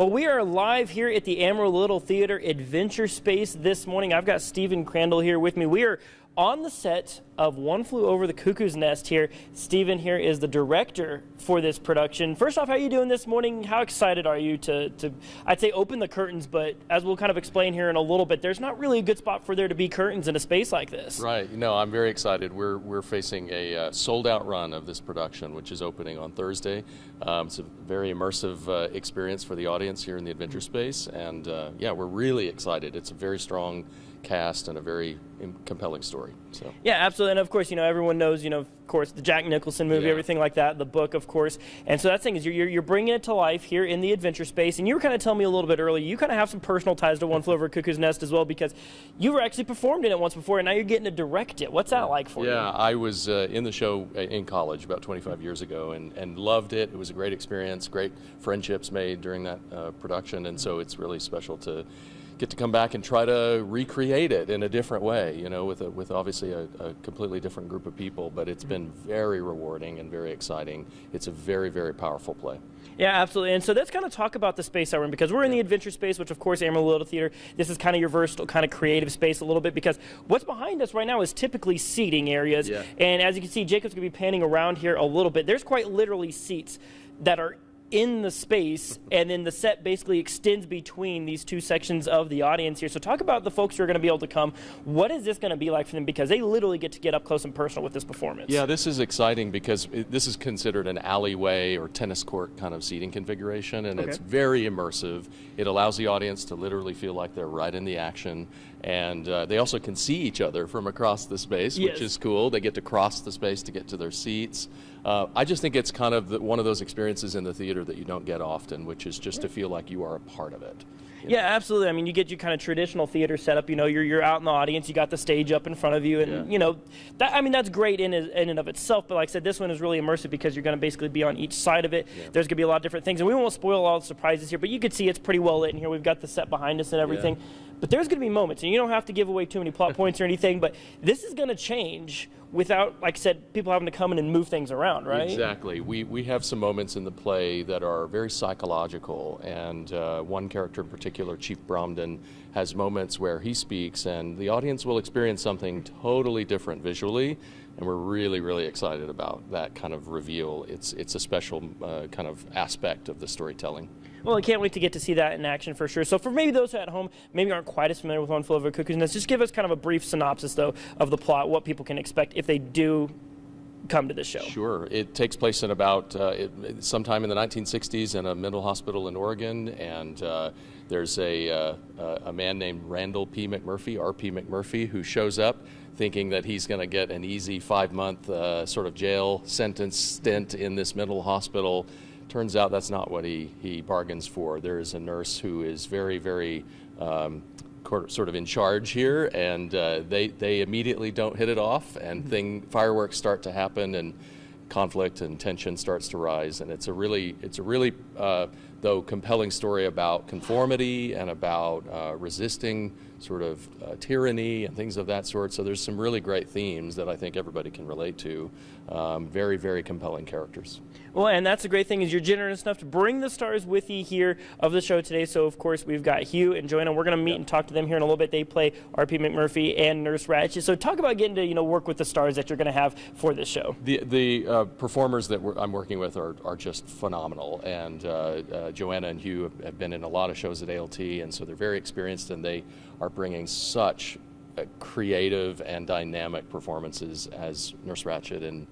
Well, we are live here at the Amarillo Little Theater Adventure Space this morning. I've got Stephen Crandall here with me. We are on the set of One Flew Over the Cuckoo's Nest here. Stephen here is the director for this production. First off, how are you doing this morning? How excited are you to I'd say open the curtains, but as we'll kind of explain here in a little bit, there's not really a good spot for there to be curtains in a space like this. Right. No, I'm very excited. We're facing a sold-out run of this production, which is opening on Thursday. It's a very immersive experience for the audience here in the Adventure Space, and yeah, we're really excited. It's a very strong cast and a very compelling story. So yeah, absolutely. And of course, everyone knows, of course, the Jack Nicholson movie, yeah. Everything like that, the book, of course. And so that thing is you're bringing it to life here in the Adventure Space. And you were kind of telling me a little bit earlier, you kind of have some personal ties to One Flew Over Cuckoo's Nest as well, because you were actually performed in it once before, and now you're getting to direct it. What's that like for you? Yeah, I was in the show in college about 25 years ago and loved it. It was a great experience, great friendships made during that production, and so it's really special to get to come back and try to recreate it in a different way, with obviously a completely different group of people, but it's been very rewarding and very exciting. It's a very, very powerful play. Yeah, absolutely. And so let's kind of talk about the space that we're in, because we're in the Adventure Space, which of course Amarillo Little Theater, this is kind of your versatile kind of creative space a little bit, because what's behind us right now is typically seating areas. Yeah. And as you can see, Jacob's going to be panning around here a little bit. There's quite literally seats that are in the space, and then the set basically extends between these two sections of the audience here. So talk about the folks who are going to be able to come. What is this going to be like for them? Because they literally get up close and personal with this performance. Yeah, this is exciting because this is considered an alleyway or tennis court kind of seating configuration, and it's very immersive. It allows the audience to literally feel like they're right in the action, and they also can see each other from across the space, which is cool. They get to cross the space to get to their seats. I just think it's kind of one of those experiences in the theater that you don't get often, which is just to feel like you are a part of it. Yeah, absolutely. I mean, you get your kind of traditional theater setup. You're out in the audience. You got the stage up in front of you, and that's great in and of itself. But like I said, this one is really immersive because you're going to basically be on each side of it. Yeah. There's going to be a lot of different things, and we won't spoil all the surprises here. But you can see it's pretty well lit in here. We've got the set behind us and everything. Yeah. But there's going to be moments, and you don't have to give away too many plot points or anything. But this is going to change without, like I said, people having to come in and move things around, right? Exactly. We have some moments in the play that are very psychological, and one character in particular, Chief Bromden, has moments where he speaks, and the audience will experience something totally different visually, and we're really, really excited about that kind of reveal. It's a special kind of aspect of the storytelling. Well, I can't wait to get to see that in action for sure. So for maybe those at home maybe aren't quite as familiar with One Flew Over the Cuckoo's Nest, just give us kind of a brief synopsis, though, of the plot, what people can expect if they do come to the show. Sure. It takes place in about sometime in the 1960s in a mental hospital in Oregon, and there's a man named Randall P. McMurphy, R.P. McMurphy, who shows up thinking that he's going to get an easy 5-month sort of jail sentence stint in this mental hospital. Turns out that's not what he bargains for. There is a nurse who is very, very sort of in charge here, and they immediately don't hit it off, and fireworks start to happen, and conflict and tension starts to rise, and it's a really though compelling story about conformity and about resisting sort of tyranny and things of that sort. So there's some really great themes that I think everybody can relate to. Very, very compelling characters. Well, and that's the great thing is you're generous enough to bring the stars with you here of the show today. So, of course, we've got Hugh and Joanna. We're going to meet and talk to them here in a little bit. They play R.P. McMurphy and Nurse Ratched. So talk about getting to work with the stars that you're going to have for this show. The performers that I'm working with are just phenomenal. And Joanna and Hugh have been in a lot of shows at ALT, and so they're very experienced, and they are bringing such creative and dynamic performances as Nurse Ratched and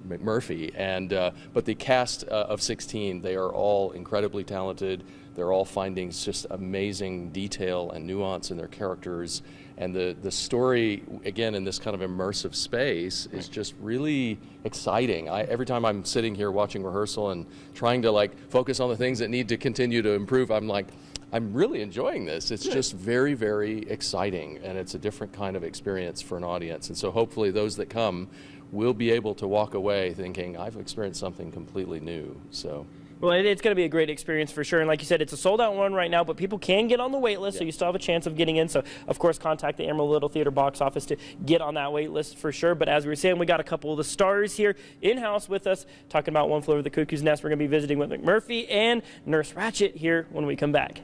McMurphy, and but the cast of 16, they are all incredibly talented. They're all finding just amazing detail and nuance in their characters, and the story, again, in this kind of immersive space is just really exciting. Every time I'm sitting here watching rehearsal and trying to focus on the things that need to continue to improve, I'm really enjoying this. It's just very, very exciting, and it's a different kind of experience for an audience. And so hopefully those that come will be able to walk away thinking, I've experienced something completely new. So Well, it's going to be a great experience for sure. And like you said, it's a sold-out one right now, but people can get on the wait list, so you still have a chance of getting in. So, of course, contact the Amarillo Little Theater box office to get on that wait list for sure. But as we were saying, we got a couple of the stars here in-house with us talking about One Flew Over the Cuckoo's Nest. We're going to be visiting with McMurphy and Nurse Ratched here when we come back.